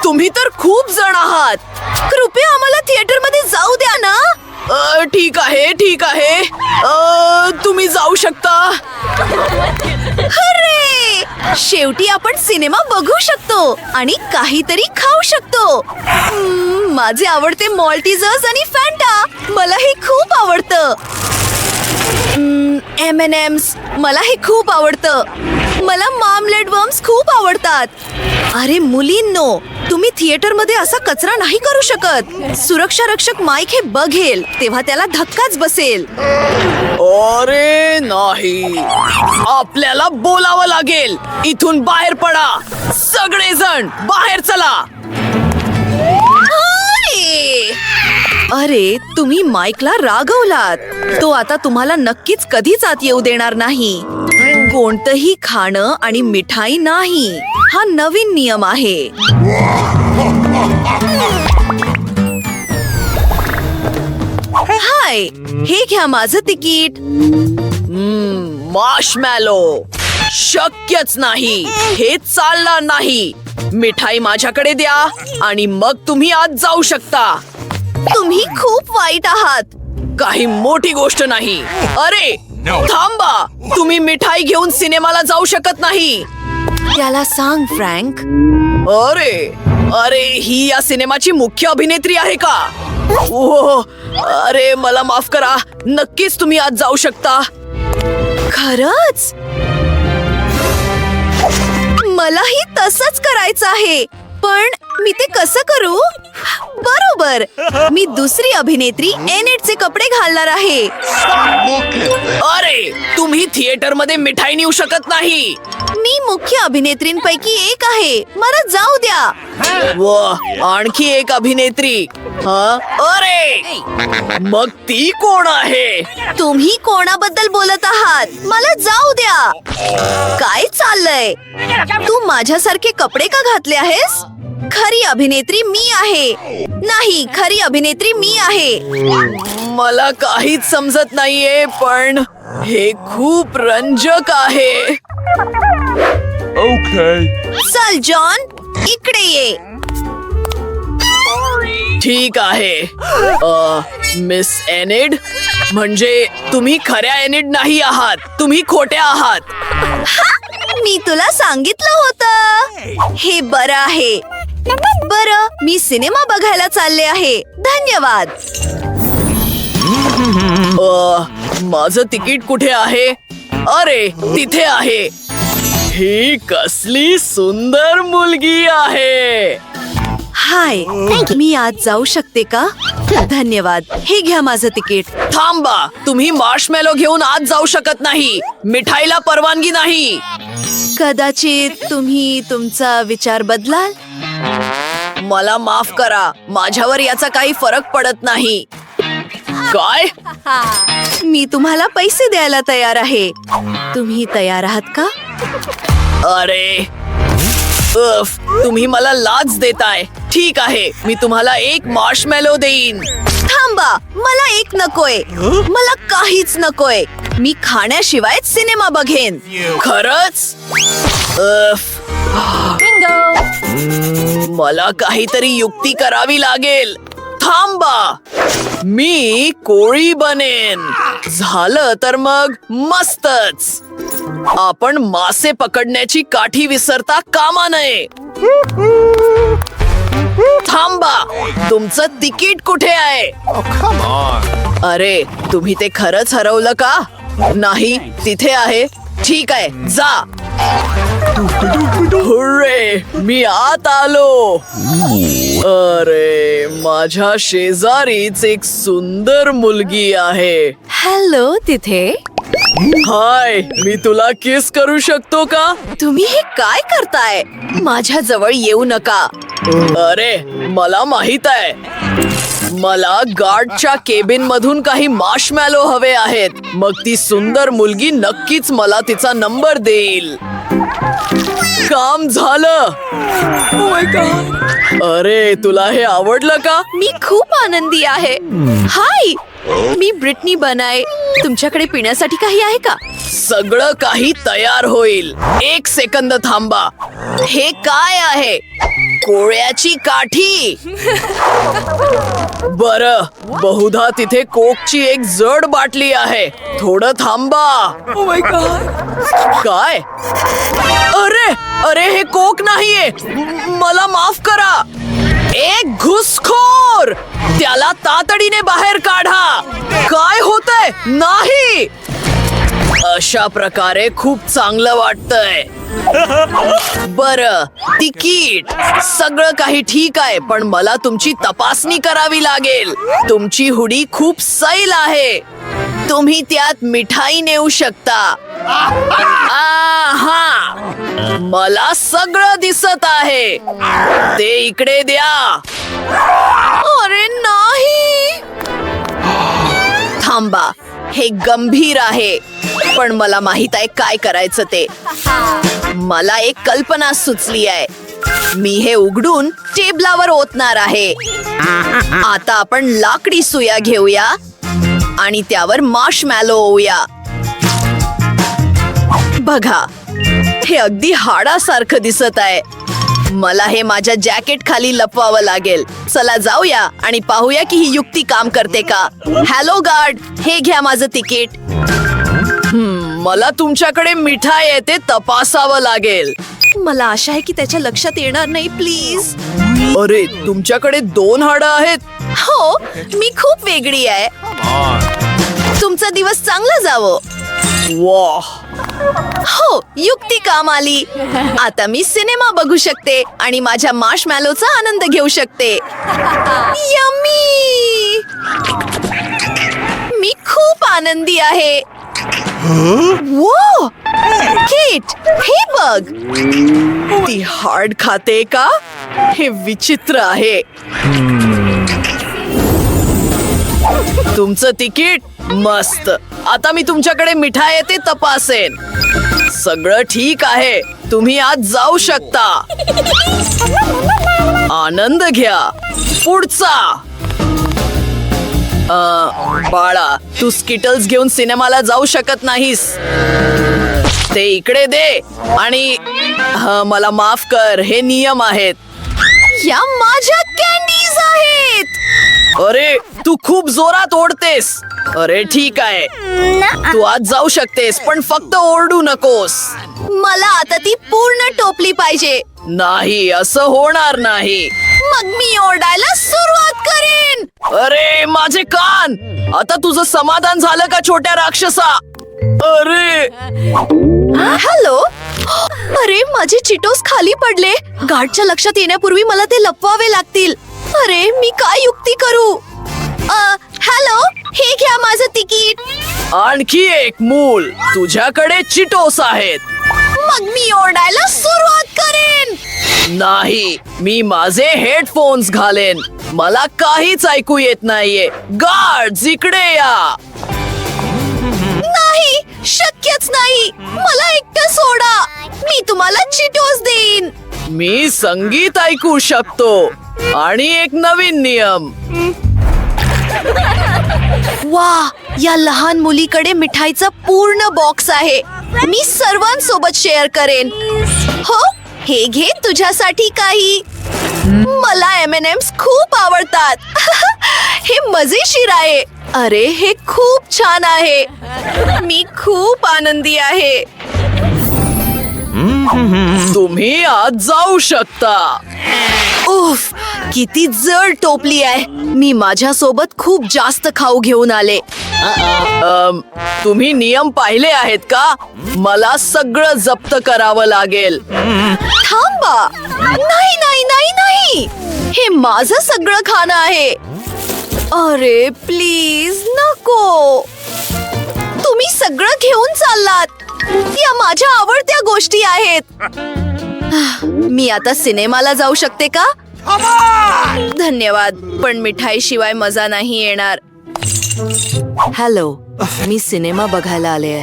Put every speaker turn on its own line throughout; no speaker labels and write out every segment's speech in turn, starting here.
तुम्ही तर खूप जण आहात. कृपया आम्हाला थिएटर मध्ये जाऊ द्या ना. ठीक आहे ठीक आहे, तुम्ही जाऊ शकता. अरे, शेवटी आपण सिनेमा बघू शकतो आणि काहीतरी खाऊ शकतो. माझे आवडते मॉल्टीजर्स आणि फॅन्टा, मला हे खूप आवडतं. M&M's, मला हे खूप आवडतं. मला मार्मलेड वर्म्स खूप आवडतात. अरे मुलींनो, तुम्ही थिएटर मध्ये असा कचरा नाही करू शकत. सुरक्षा रक्षक माईक हे बघेल तेव्हा त्याला धक्काच बसेल. अरे नाही, आपल्याला बोलावं लागेल. इथून बाहेर पडा, सगळेजण बाहेर चला. अरे, तुम्ही माईकला रागवलात. तो आता तुम्हाला नक्कीच कधीच आत येऊ देणार नाही. कोणतंही खाणं आणि मिठाई नाही, हा नवीन नियम आहे. हाय, हे घ्या माझं तिकीट. मार्शमॅलो, शक्यच नाही, हे चालणार नाही. मिठाई माझ्याकडे द्या आणि मग तुम्ही आत जाऊ शकता. तुम्ही खूप वाईट आहात. काही मोठी गोष्ट नाही. अरे थांबा, तुम्ही मिठाई घेऊन सिनेमाला जाऊ शकत नाही. त्याला सांग फ्रँक. अरे, ही या सिनेमाची मुख्य अभिनेत्री आहे का? ओह, अरे मला माफ करा. नक्कीच तुम्ही आज जाऊ शकता. खरंच? मलाही तसंच करायचं आहे, पण मी ते कसं करू? बरोबर, मी दुसरी अभिनेत्री एनेटचे कपडे घालणार आहे. अरे, तुम्ही थिएटर मध्ये मिठाई नेऊ शकत नाही. मी मुख्य अभिनेत्रींपैकी एक आहे, मला जाऊ द्या. व आणखी एक अभिनेत्री. अरे, मग ती कोण आहे? तुम्ही कोणाबद्दल बोलत आहात? मला जाऊ द्या. काय चाललंय? तू माझ्यासारखे कपडे का घातले आहेस? खरी अभिनेत्री मी आहे. नाही, खरी अभिनेत्री मी आहे. मला काहीच समजत नाहीये, पण हे खूप रंजक आहे. चल जॉन, इकडे ये. ठीक आहे. मिस एनिड, म्हणजे तुम्ही खऱ्या एनिड नाही आहात, तुम्ही खोट्या आहात. मी तुला सांगितलं होतं. हे बरं आहे. बरं, मी सिनेमा बघायला चालले आहे. धन्यवाद. माझं तिकीट कुठे आहे? अरे, तिथे आहे. ही कसली सुंदर मुलगी आहे. हाय, मी आज जाऊ शकते का? धन्यवाद. हे घ्या माझं तिकीट. थांबा, तुम्ही मार्शमॅलो घेऊन आत जाऊ शकत नाही. मिठाईला परवानगी नाही. कदाचित तुम्ही तुमचा विचार बदलाल. मला माफ करा, माझ्यावर याचा काही फरक पडत नाही. काय? मी तुम्हाला पैसे द्यायला तयार आहे. तुम्ही तयार आहात का? अरे, तुम्ही मला लाच देताय. ठीक आहे, मी तुम्हाला एक मार्शमॅलो देईन. थांबा, मला एक नकोय. मला काहीच नकोय. मी खाण्याशिवाय सिनेमा बघेन. खरंच? मला काहीतरी युक्ती करावी लागेल. थांबा, मी कोळी बनेन. झालं तर मग मस्तच. आपण मासे पकडण्याची काठी विसरता कामा नये. थांबा, तुमचं तिकीट कुठे आहे? अरे, तुम्ही ते खरंच हरवलं का? नाही, तिथे आहे. ठीक आहे, जा. हुर्रे, मी आत आलो. अरे, माझ्या शेजारीच एक सुंदर मुलगी आहे. हॅलो तिथे. हाय, मी तुला किस करू शकतो का? तुम्ही हे काय करताय? माझ्या जवळ येऊ नका. अरे, मला माहित आहे. मला गार्डच्या केबिन मधून काही मार्शमॅलो हवे आहेत. मग ती सुंदर मुलगी नक्कीच मला तिचा नंबर देईल. काम झालं. अरे, तुला हे आवडलं का? मी खूप आनंदी आहे. हाय, मी ब्रिटनी बनाय. तुमच्याकडे पिण्यासाठी काही आहे का? सगळं काही तयार होईल. एक सेकंद थांबा. हे काय आहे? कोळ्याची काठी. बरं, बहुधा तिथे कोकची एक जड बाटली आहे. थोडं थांबा. काय? अरे अरे, हे कोक नाहीये. मला माफ करा. एक घुसखोर, त्याला तातडीने बाहेर काढा. काय होतंय? नाही. अशा प्रकारे खूप चांगलं वाटतंय. बरं, तिकीट सगळं काही ठीक आहे, पण मला तुमची तपासणी करावी लागेल. तुमची हुडी खूप सैल आहे. तुम्ही त्यात मिठाई नेऊ शकता. हा, मला सगळं दिसत आहे. ते इकडे द्या. अरे नाही. थांबा, हे गंभीर आहे, पण मला माहित आहे काय करायचं ते. मला एक कल्पना सुचली आहे. मी हे उघडून टेबलावर ओतणार आहे. आता आपण लाकडी सुया घेऊया आणि त्यावर मार्शमॅलो ओवूया. बघा, हे अगदी हाडासारखं दिसत आहे. मला हे माझ्या जॅकेट खाली लपवावं लागेल. चला जाऊया आणि पाहूया की ही युक्ती काम करते का. हॅलो गार्ड, हे घ्या माझं तिकीट. मला तुमच्याकडे मिठाई आहे, ते तपासावं लागेल. मला आशा आहे की त्याच्या लक्षात येणार नाही. प्लीज. अरे, तुमच्याकडे 2 हाडं आहेत. हो, मी खूप वेगळी आहे. तुमचा दिवस चांगला जावो. वाह. हो, युक्ती काम आली. आता मी सिनेमा बघू शकते आणि माझ्या मार्शमॅलोचा आनंद घेऊ शकते. यम्मी. मी खूप आनंदी आहे. वो, केट, हे बघ. ती हार्ड खाते का? हे विचित्र आहे. तुमचं तिकीट मस्त. आता मी तुमच्याकडे मिठाई आहे ते तपासेन. सगळं ठीक आहे, तुम्ही आज जाऊ शकता. आनंद घ्या. पुढचा. बाळा, तू स्किटल्स घेऊन सिनेमाला जाऊ शकत नाहीस. ते इकडे दे. आणि मला माफ कर, हे नियम आहेत. या माझ्या कॅन्डीज आहेत. अरे, तू खूप जोरात ओढतेस. अरे ठीक आहे, तू आज जाऊ शकतेस, पण फक्त ओरडू नकोस. मला आता ती पूर्ण टोपली पाहिजे. नाही, असं होणार नाही. मग मी ओरडायला सुरुवात करेन. अरे माझे कान. आता तुझं समाधान झालं का छोट्या राक्षसा? अरे हॅलो. अरे, माझे चिटोस खाली पडले. गार्डच्या लक्षात येण्यापूर्वी मला ते लपवावे लागतील. अरे, मी काय युक्ती करू? हॅलो, हे घ्या माझं तिकीट. आणखी एक मूल. तुझ्याकडे चिटोस आहेत. मग मी ओरडायला सुरुवात करेन. नाही, मी माझे हेडफोन्स घालेन. मला काहीच ऐकू येत नाहीये. गार्ड्स, इकडे या. नाही, शक्यच नाही. मला एकटं सोडा. मी तुम्हाला चिटोस देईन. मी संगीत ऐकू शकतो. आणि एक नवीन नियम. वा, या लहान मुलीकडे मिठाईचा पूर्ण बॉक्स आहे. मी सर्वांसोबत शेअर करेन. हो, हे घे तुझ्यासाठी काही. मला M&Ms खूप आवडतात. हे मजेशीर आहे. अरे, हे खूप छान आहे. मी खूप आनंदी आहे. तुम्ही आज जाऊ शकता. उफ, किती जड टोपली आहे. मी माझ्या सोबत खूप जास्त खाऊ घेऊन आले. तुम्ही नियम पाहिले आहेत का? मला सगळं जप्त करावं लागेल. थांबा. नाही नाही नाही नाही, हे माझं सगळं खाणं आहे. अरे प्लीज नको. तुम्ही सगळं घेऊन चाललात. या माझ्या आवडत्या गोष्टी आहेत. मी आता सिनेमाला जाऊ शकते का? धन्यवाद, पण मिठाई शिवाय मजा नाही येणार. हॅलो, मी सिनेमा बघायला आले.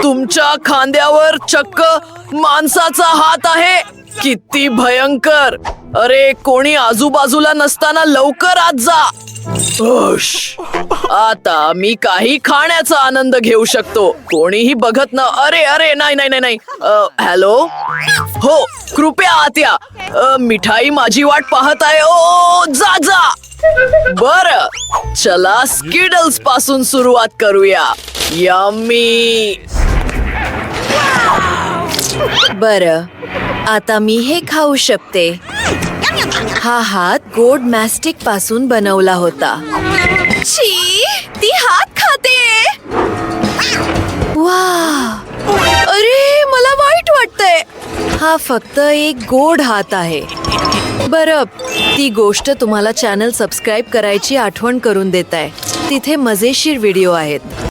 तुमच्या खांद्यावर चक्क माणसाचा हात आहे. किती भयंकर. अरे, कोणी आजूबाजूला नसताना लवकर आत जा. आता मी काही खाण्याचा आनंद घेऊ शकतो. कोणीही बघत न. अरे अरे नाही नाही नाही नाही. हॅलो. हो, कृपया आत या. मिठाई माझी वाट पाहत आहे. ओ जा जा. बर, चला स्किडल्स पासून सुरुवात करूया. यम्मी.
बरं, आता मी हे खाऊ शकते. हा हात गोड मॅस्टिक पासून बनवला होता. छी, ती हात खाते. वा, अरे मला वाईट वाटतंय. हा फक्त एक गोड हात आहे. बरं, ती गोष्ट तुम्हाला चॅनल सबस्क्राईब करायची आठवण करून देत आहे. तिथे मजेशीर व्हिडिओ आहेत.